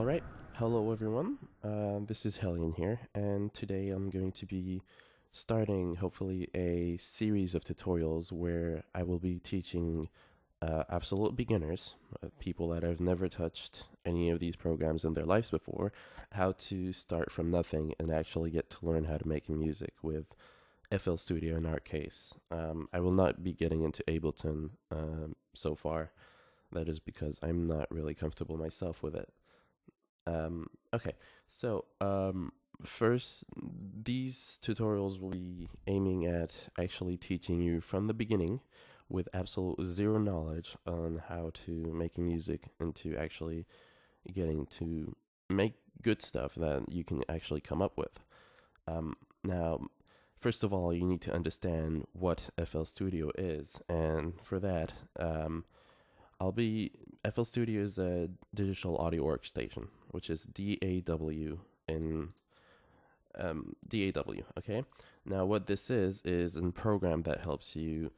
All right. Hello, everyone. This is Helion here, and today I'm going to be starting, hopefully, a series of tutorials where I will be teaching absolute beginners, people that have never touched any of these programs in their lives before, how to start from nothing and actually get to learn how to make music with FL Studio in our case. I will not be getting into Ableton so far. That is because I'm not really comfortable myself with it. Okay, so first, these tutorials will be aiming at actually teaching you from the beginning with absolute zero knowledge on how to make music and to actually getting to make good stuff that you can actually come up with. Now, first of all, you need to understand what FL Studio is, and for that, FL Studio is a digital audio workstation, which is DAW in DAW. Okay. Now, what this is a program that helps you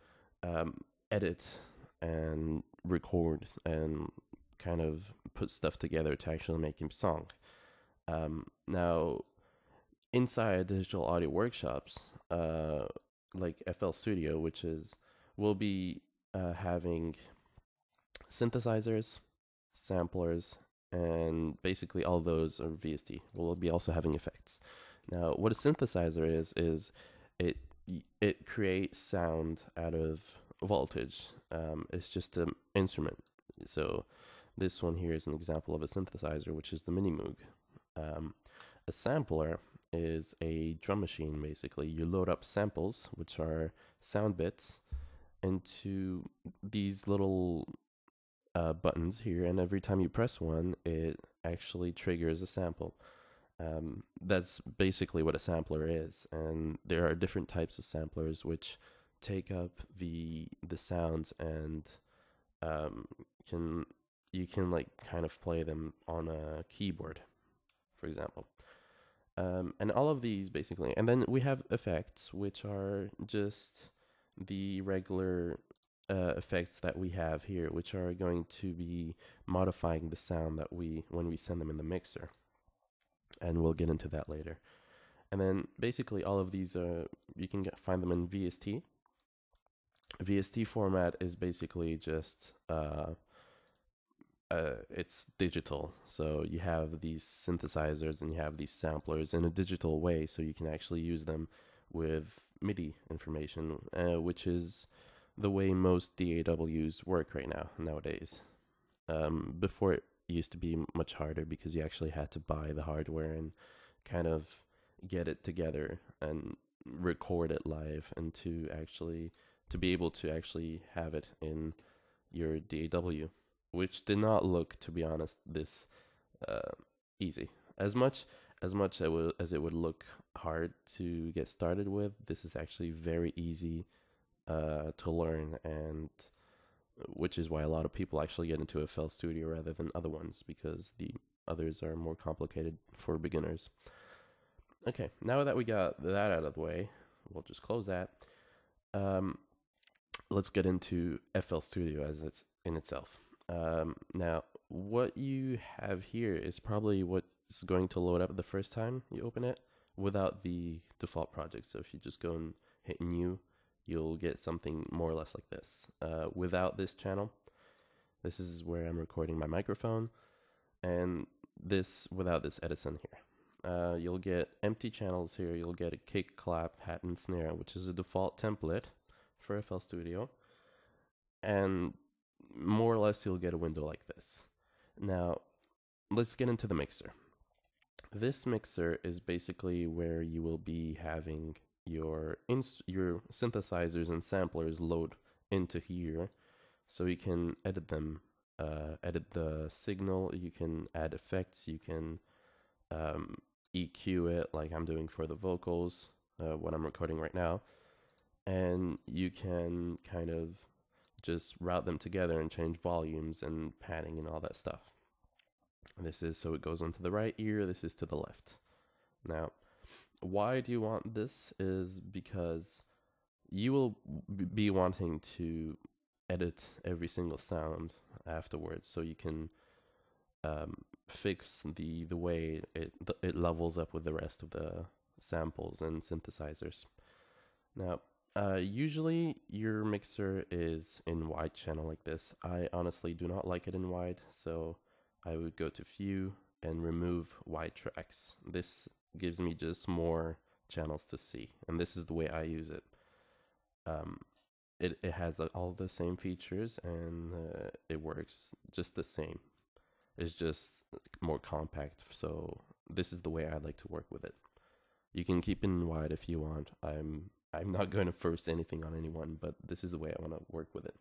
edit and record and kind of put stuff together to actually make a song. Now, inside digital audio workshops, like FL Studio, will be having synthesizers, samplers, and basically all those are VST. We'll be also having effects. Now, what a synthesizer is it creates sound out of voltage. It's just an instrument. So this one here is an example of a synthesizer, which is the Mini Moog. A sampler is a drum machine, basically. You load up samples, which are sound bits, into these little buttons here, and every time you press one, it actually triggers a sample. That's basically what a sampler is, and there are different types of samplers which take up the sounds and you can like kind of play them on a keyboard, for example. And all of these basically, and then we have effects, which are just the regular effects that we have here, which are going to be modifying the sound that when we send them in the mixer, and we'll get into that later. And then basically all of these you can find them in VST. VST format is basically just it's digital, so you have these synthesizers and you have these samplers in a digital way, so you can actually use them with MIDI information, which is the way most DAWs work right now nowadays. Before, it used to be much harder because you actually had to buy the hardware and kind of get it together and record it live, and to be able to actually have it in your DAW, which did not look, to be honest, this easy. As much as it would look hard to get started with, this is actually very easy to learn, and which is why a lot of people actually get into FL Studio rather than other ones, because the others are more complicated for beginners. Okay, now that we got that out of the way, we'll just close that. Let's get into FL Studio as it's in itself. Now, what you have here is probably what's going to load up the first time you open it without the default project. So if you just go and hit new, you'll get something more or less like this. Without this channel, this is where I'm recording my microphone, and without this Edison here. You'll get empty channels here. You'll get a kick, clap, hat, and snare, which is a default template for FL Studio, and more or less you'll get a window like this. Now, let's get into the mixer. This mixer is basically where you will be having your synthesizers and samplers load into here, so you can edit them, edit the signal, you can add effects, you can EQ it like I'm doing for the vocals, what I'm recording right now, and you can kind of just route them together and change volumes and panning and all that stuff. This is so it goes onto the right ear, this is to the left. Now, why do you want this is because you will be wanting to edit every single sound afterwards, so you can fix the way it levels up with the rest of the samples and synthesizers. Now, usually your mixer is in wide channel like this. I honestly do not like it in wide, so I would go to View and remove wide tracks. This gives me just more channels to see, and this is the way I use it. It has all the same features, and it works just the same. It's just more compact, so this is the way I like to work with it. You can keep it in wide if you want. I'm not going to force anything on anyone, but this is the way I want to work with it.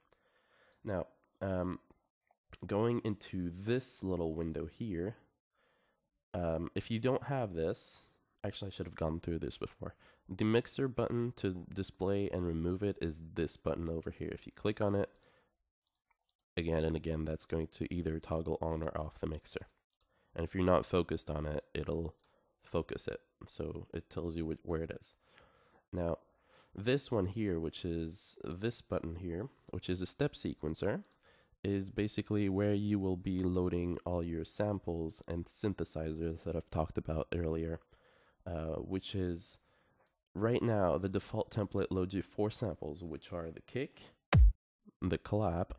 Now, going into this little window here, if you don't have this, actually I should have gone through this before. The mixer button to display and remove it is this button over here. If you click on it again and again, that's going to either toggle on or off the mixer. And if you're not focused on it, it'll focus it. So it tells you where it is. Now, this one here, which is this button here, which is a step sequencer, is basically where you will be loading all your samples and synthesizers that I've talked about earlier, which is right now the default template loads you 4 samples, which are the kick, the clap,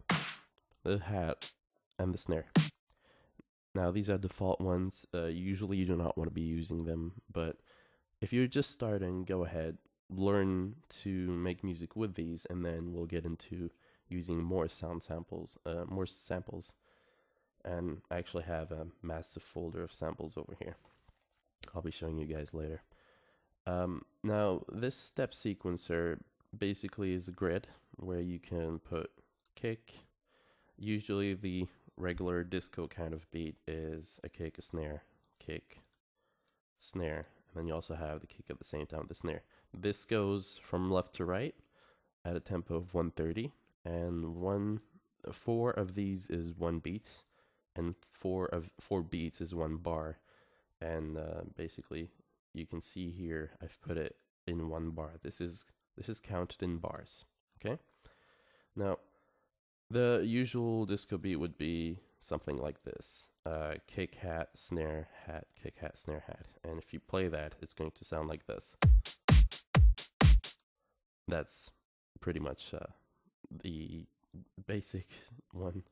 the hat, and the snare. Now these are default ones. Usually you do not want to be using them, but if you're just starting, go ahead, learn to make music with these, and then we'll get into using more samples. And I actually have a massive folder of samples over here. I'll be showing you guys later. Now this step sequencer basically is a grid where you can put kick. Usually the regular disco kind of beat is a kick, a snare, kick, snare, and then you also have the kick at the same time with the snare. This goes from left to right at a tempo of 130, and 4 of these is 1 beat, and 4 beats is 1 bar. And basically you can see here I've put it in 1 bar. This is counted in bars. Okay, now the usual disco beat would be something like this: kick, hat, snare, hat, kick, hat, snare, hat. And if you play that, it's going to sound like this. That's pretty much the basic one.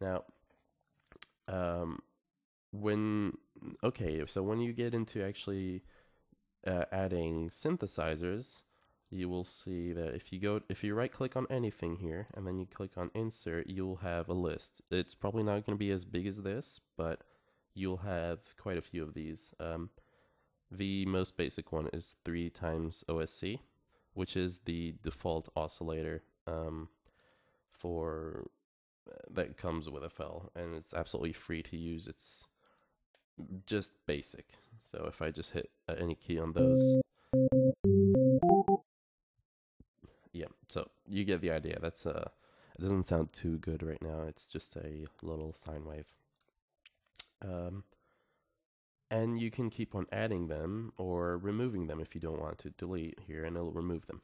Now, so when you get into actually adding synthesizers, you will see that if you right click on anything here and then you click on insert, you'll have a list. It's probably not going to be as big as this, but you'll have quite a few of these. The most basic one is 3 times OSC, which is the default oscillator that comes with FL, and it's absolutely free to use. It's just basic. So if I just hit any key on those, yeah, so you get the idea. That's it doesn't sound too good right now. It's just a little sine wave. And you can keep on adding them or removing them if you don't want to. Delete here and it'll remove them.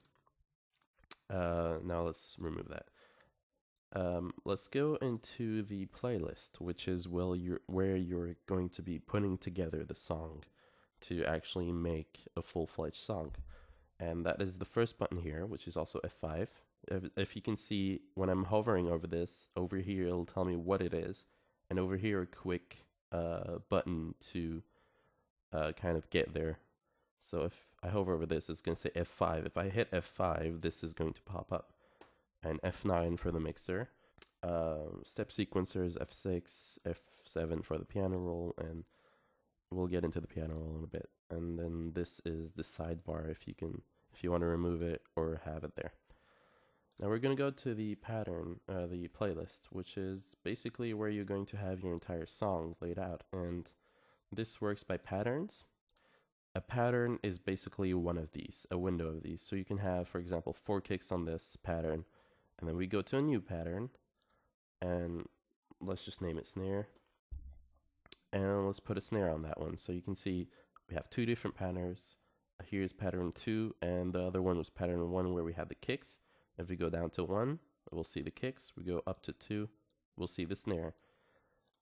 Now let's remove that. Let's go into the playlist, which is where you're going to be putting together the song to actually make a full-fledged song. And that is the first button here, which is also F5. If you can see, when I'm hovering over this, over here it'll tell me what it is, and over here a quick button to kind of get there. So if I hover over this, it's going to say F5. If I hit F5, this is going to pop up. And F9 for the mixer. Step sequencer is F6, F7 for the piano roll, and we'll get into the piano roll in a bit. And then this is the sidebar if you want to remove it or have it there. Now we're going to go to the pattern, the playlist, which is basically where you're going to have your entire song laid out. And this works by patterns. A pattern is basically one of these, a window of these. So you can have, for example, 4 kicks on this pattern, and then we go to a new pattern, and let's just name it snare. And let's put a snare on that one. So you can see we have 2 different patterns. Here's pattern 2, and the other one was pattern 1 where we had the kicks. If we go down to 1, we'll see the kicks. We go up to 2, we'll see the snare.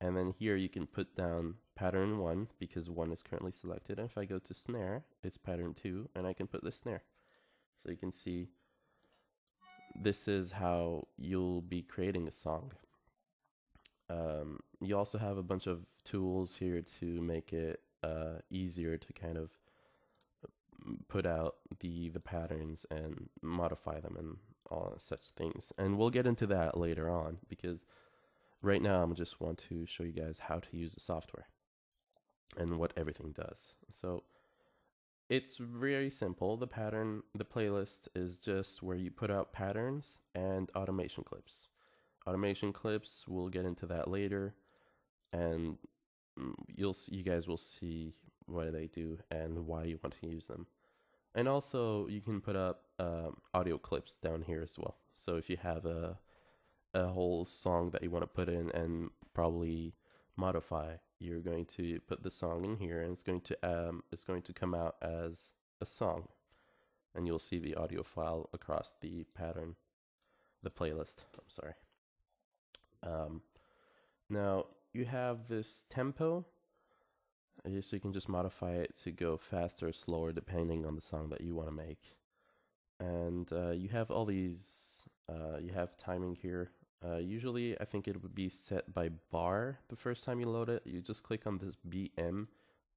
And then here you can put down pattern 1 because 1 is currently selected. And if I go to snare, it's pattern 2, and I can put the snare. So you can see this is how you'll be creating a song. You also have a bunch of tools here to make it easier to kind of put out the patterns and modify them and all such things. And we'll get into that later on, because right now I just want to show you guys how to use the software and what everything does. So it's very simple. The playlist is just where you put out patterns and automation clips. Automation clips, we'll get into that later, and you guys will see what they do and why you want to use them. And also you can put up audio clips down here as well. So if you have a whole song that you want to put in and probably modify, you're going to put the song in here, and it's going to come out as a song, and you'll see the audio file across the playlist. I'm sorry. Now you have this tempo, so you can just modify it to go faster or slower depending on the song that you want to make. And you have all these, you have timing here. Usually I think it would be set by bar the first time you load it. You just click on this BM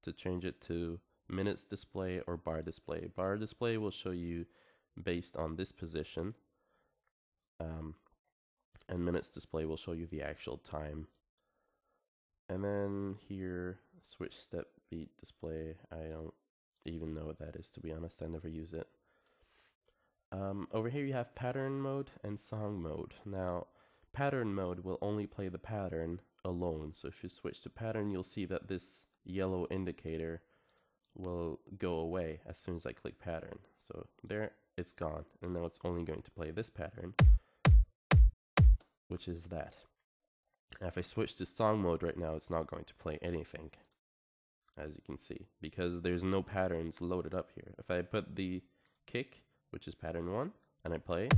to change it to minutes display or bar display. Bar display will show you based on this position, and minutes display will show you the actual time. And then here, switch step beat display. I don't even know what that is, to be honest. I never use it. Over here you have pattern mode and song mode. Now, pattern mode will only play the pattern alone. So if you switch to pattern, you'll see that this yellow indicator will go away as soon as I click pattern. So there, it's gone. And now it's only going to play this pattern, which is that. Now if I switch to song mode right now, it's not going to play anything, as you can see, because there's no patterns loaded up here. If I put the kick, which is pattern 1, and I play,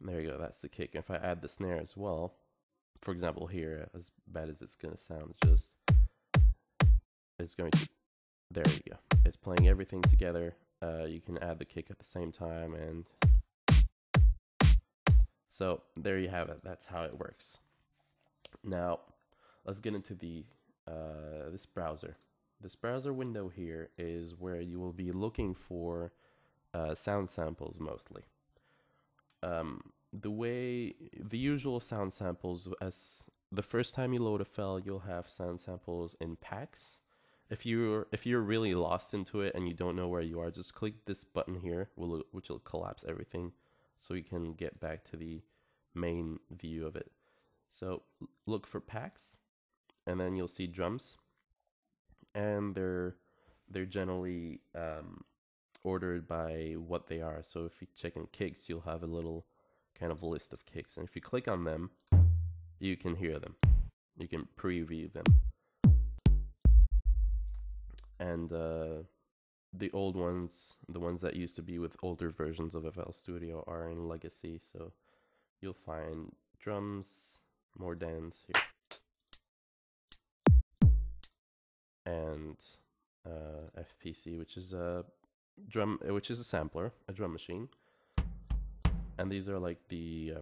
there you go, that's the kick. If I add the snare as well, for example here, as bad as it's going to sound, it's going to, there you go. It's playing everything together. You can add the kick at the same time, and so there you have it. That's how it works. Now, let's get into this browser. This browser window here is where you will be looking for sound samples mostly. The usual sound samples, as the first time you load a file, you'll have sound samples in packs. If you're really lost into it and you don't know where you are, just click this button here, which will collapse everything, so you can get back to the main view of it. So look for packs, and then you'll see drums, and they're generally ordered by what they are. So if you check in kicks, you'll have a little kind of list of kicks, and if you click on them, you can hear them. You can preview them. And the old ones, the ones that used to be with older versions of FL Studio, are in Legacy, so you'll find drums, more dance here, and FPC, which is a sampler, a drum machine. And these are like the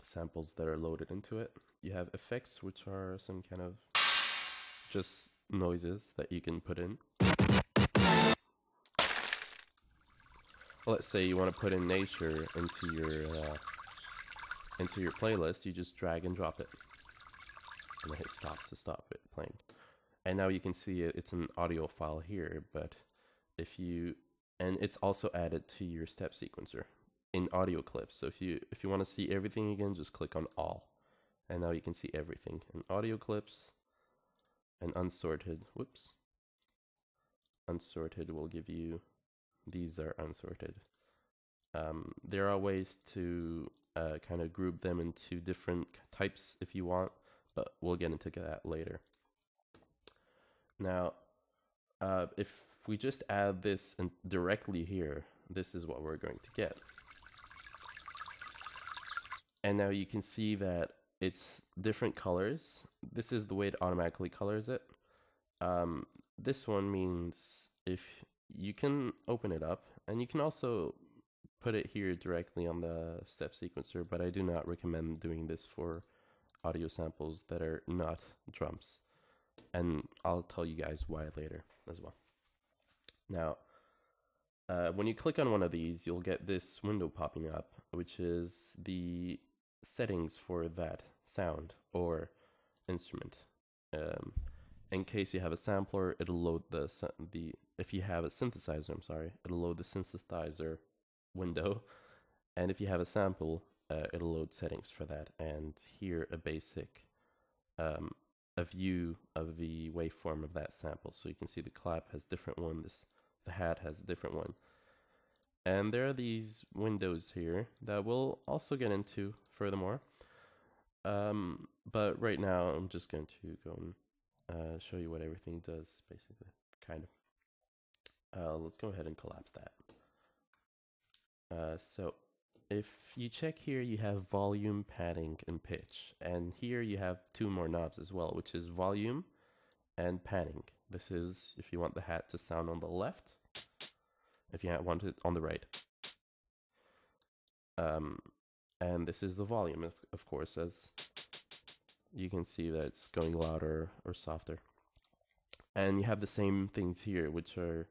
samples that are loaded into it. You have effects, which are some kind of just noises that you can put in. Let's say you want to put in nature into your playlist. You just drag and drop it, and then hit stop to stop it playing. And now you can see it's an audio file here, but and it's also added to your step sequencer in audio clips. So if you want to see everything again, just click on all, and now you can see everything in audio clips. And unsorted, unsorted will give you, these are unsorted. There are ways to kind of group them into different types if you want, but we'll get into that later. Now, if we just add this directly here, this is what we're going to get. And now you can see that it's different colors. This is the way it automatically colors it. This one means if you can open it up, and you can also put it here directly on the step sequencer, but I do not recommend doing this for audio samples that are not drums. And I'll tell you guys why later as well. Now, when you click on one of these, you'll get this window popping up, which is the settings for that sound or instrument. In case you have a sampler, it'll load if you have a synthesizer, I'm sorry, it'll load the synthesizer window. And if you have a sample, it'll load settings for that. And here a basic, a view of the waveform of that sample. So you can see the clap has different one, the hat has a different one. And there are these windows here that we'll also get into furthermore. But right now I'm just going to go and show you what everything does, basically, kind of. Let's go ahead and collapse that. So if you check here, you have volume, padding, and pitch. And here you have two more knobs as well, which is volume and padding. This is if you want the hat to sound on the left, if you want it on the right. And this is the volume, of course, as you can see that it's going louder or softer. And you have the same things here, which are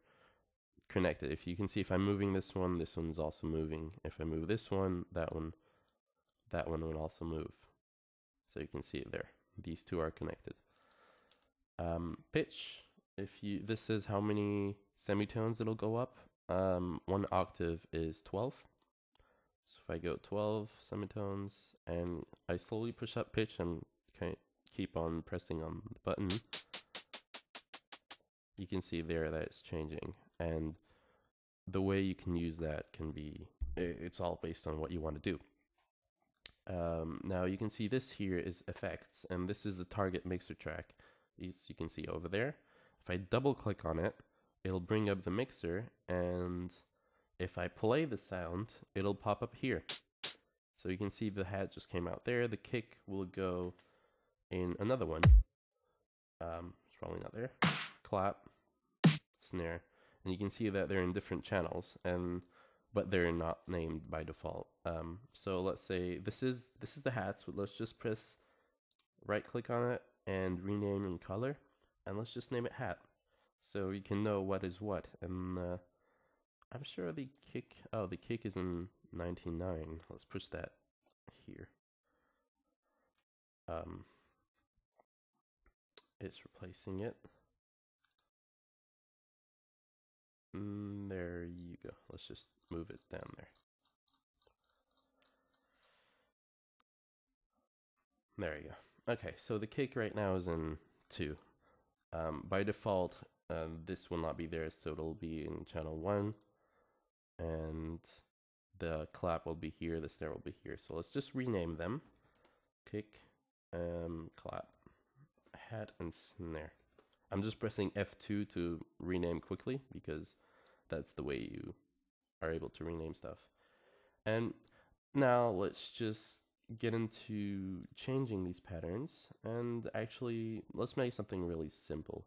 connected. If you can see, if I'm moving this one's also moving. If I move this one, that one will also move. So you can see it there. These two are connected. Pitch, this is how many semitones it'll go up. 1 octave is 12. So if I go 12 semitones and I slowly push up pitch and keep on pressing on the button, you can see there that it's changing. And the way you can use that can be, it's all based on what you want to do. Now you can see this here is effects, and this is the target mixer track. As you can see over there, if I double click on it, it'll bring up the mixer, and if I play the sound, it'll pop up here. So you can see the hat just came out there. The kick will go in another one. It's probably not there. Clap, snare, and you can see that they're in different channels, but they're not named by default. So let's say this is the hats. Let's just press right click on it and rename in color, and let's just name it hat, so you can know what is what. And I'm sure the kick is in 99. Let's push that here. It's replacing it. There you go. Let's just move it down there. There you go. Okay, so the kick right now is in 2. By default, this will not be there, so it'll be in channel 1. And the clap will be here, the snare will be here. So let's just rename them. Kick, clap, hat, and snare. I'm just pressing F2 to rename quickly because that's the way you are able to rename stuff. And now let's just get into changing these patterns, and actually let's make something really simple.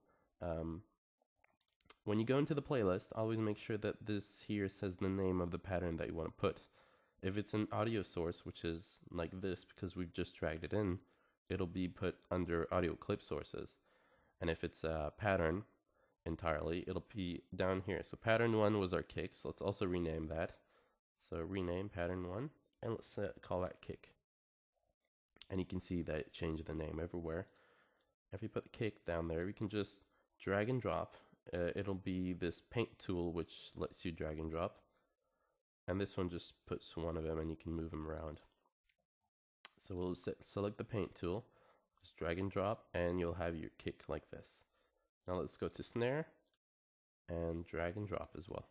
When you go into the playlist, always make sure that this here says the name of the pattern that you want to put. If it's an audio source, which is like this because we've just dragged it in, it'll be put under audio clip sources. And if it's a pattern entirely, it'll be down here. So pattern 1 was our kicks. Let's also rename that. So rename pattern 1, and let's call that kick. And you can see that it changed the name everywhere. If you put the kick down there, we can just drag and drop. It'll be this paint tool which lets you drag and drop. And this one just puts one of them and you can move them around. So we'll select the paint tool, just drag and drop, and you'll have your kick like this. Now let's go to snare and drag and drop as well.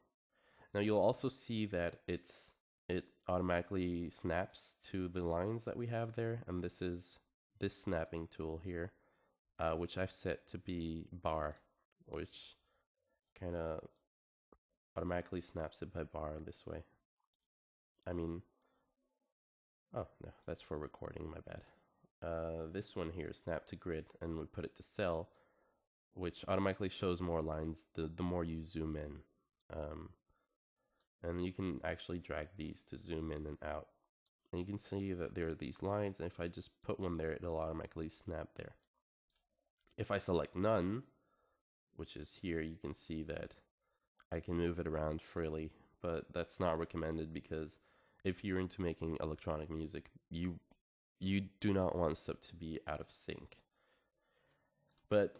Now you'll also see that it automatically snaps to the lines that we have there, and this is this snapping tool here, which I've set to be bar, which kind of automatically snaps it by bar this way. I mean, oh no, that's for recording, my bad. this one here, snap to grid, and we put it to cell, which automatically shows more lines the more you zoom in. And you can actually drag these to zoom in and out. And you can see that there are these lines, and if I just put one there, it'll automatically snap there. If I select none, which is here, you can see that I can move it around freely, but that's not recommended because if you're into making electronic music, you do not want stuff to be out of sync. But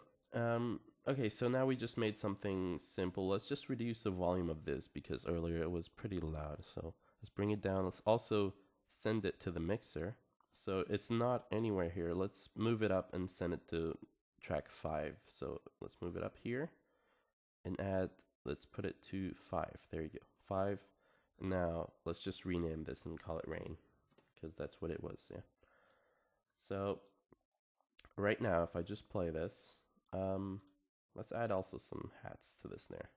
okay, so now we just made something simple. Let's just reduce the volume of this because earlier it was pretty loud. So let's bring it down. Let's also send it to the mixer. So it's not anywhere here. Let's move it up and send it to track 5. So let's move it up here and add, let's put it to 5. There you go, 5. Now let's just rename this and call it rain because that's what it was, yeah. So right now, if I just play this, let's add also some hats to the snare.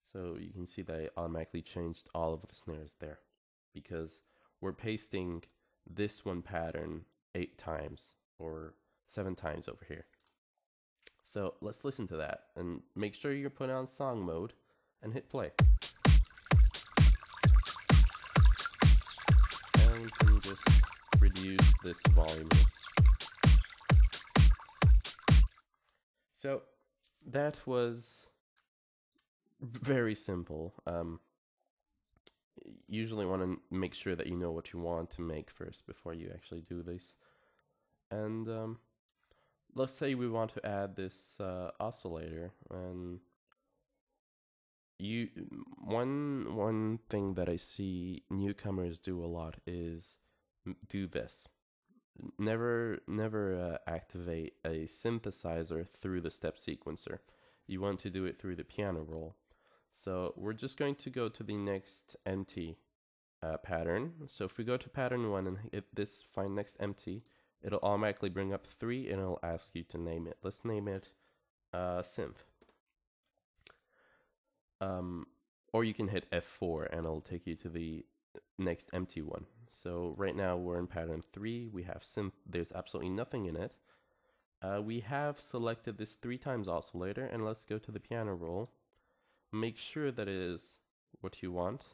So you can see that I automatically changed all of the snares there because we're pasting this one pattern 8 times or 7 times over here. So let's listen to that and make sure you're putting on song mode and hit play. And we can just reduce this volume here. So that was very simple. Usually want to make sure that you know what you want to make first before you actually do this. And let's say we want to add this oscillator, and one thing that I see newcomers do a lot is do this. Never activate a synthesizer through the step sequencer. You want to do it through the piano roll. So we're just going to go to the next empty pattern. So if we go to pattern 1 and hit this, find next empty, it'll automatically bring up 3 and it'll ask you to name it. Let's name it synth. Or you can hit F4 and it'll take you to the next empty one. So right now we're in pattern 3. We have synth. There's absolutely nothing in it. We have selected this 3 times oscillator, and let's go to the piano roll. Make sure that it is what you want.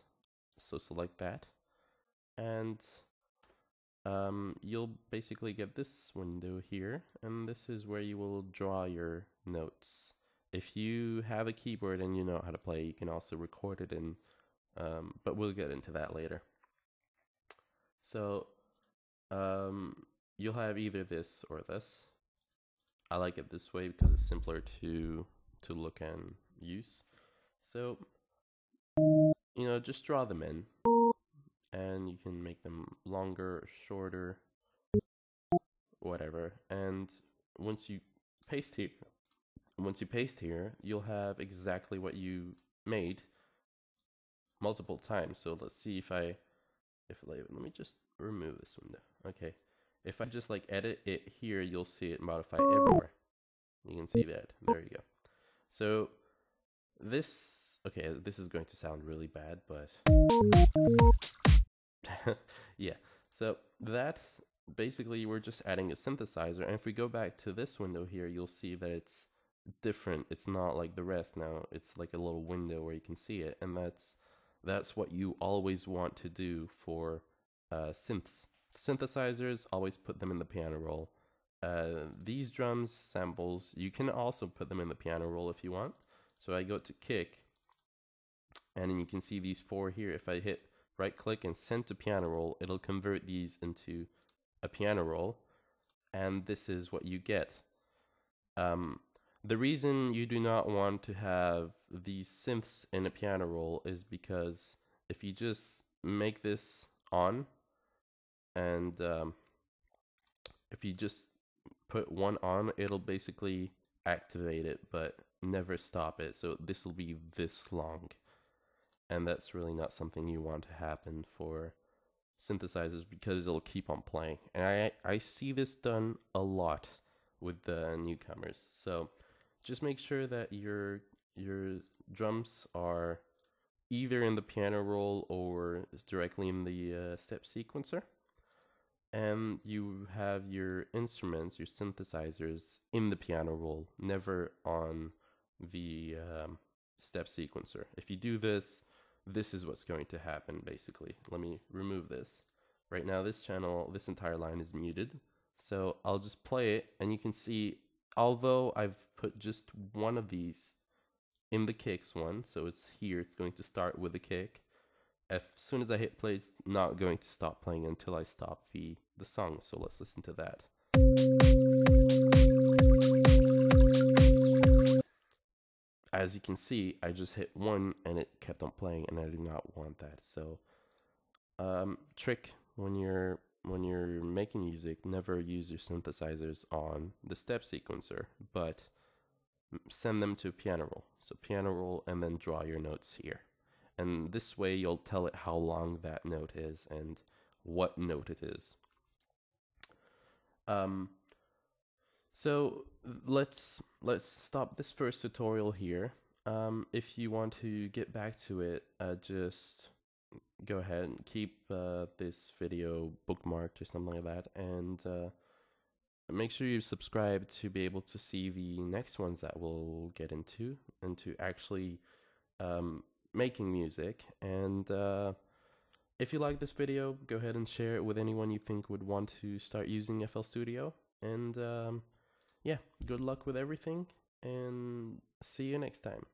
So select that, and you'll basically get this window here, and this is where you will draw your notes. If you have a keyboard and you know how to play, you can also record it in, but we'll get into that later. So you'll have either this or this. I like it this way because it's simpler to look and use. So, you know, just draw them in, and you can make them longer, shorter, whatever. And once you paste here, you'll have exactly what you made multiple times. So let's see let me just remove this window. Okay. If I just like edit it here, you'll see it modify everywhere. You can see that. There you go. So this is going to sound really bad, but yeah. So that's basically, we're just adding a synthesizer. And if we go back to this window here, you'll see that it's different. It's not like the rest now. It's like a little window where you can see it. And that's what you always want to do for synths. Synthesizers, always put them in the piano roll. These drums samples, you can also put them in the piano roll if you want. So I go to kick, and you can see these 4 here. If I hit right click and send to piano roll, it'll convert these into a piano roll, and this is what you get. The reason you do not want to have these synths in a piano roll is because if you just make this on, and if you just put one on, it'll basically activate it but never stop it. So this will be this long, and that's really not something you want to happen for synthesizers because it'll keep on playing. And I see this done a lot with the newcomers. So just make sure that your drums are either in the piano roll or directly in the step sequencer. and you have your instruments, your synthesizers in the piano roll, never on the step sequencer. If you do this, this is what's going to happen basically. Let me remove this. Right now this channel, this entire line is muted. So I'll just play it, and you can see, although I've put just one of these in the kicks one, so it's here, it's going to start with a kick. As soon as I hit play, it's not going to stop playing until I stop the song. So let's listen to that. As you can see, I just hit one and it kept on playing, and I do not want that. So trick when you're making music, never use your synthesizers on the step sequencer, but send them to piano roll. So piano roll, and then draw your notes here. And this way you'll tell it how long that note is and what note it is. So let's stop this first tutorial here. If you want to get back to it, just go ahead and keep this video bookmarked or something like that, and make sure you subscribe to be able to see the next ones that we'll get into actually making music. And if you like this video, go ahead and share it with anyone you think would want to start using FL Studio. And yeah, good luck with everything, and see you next time.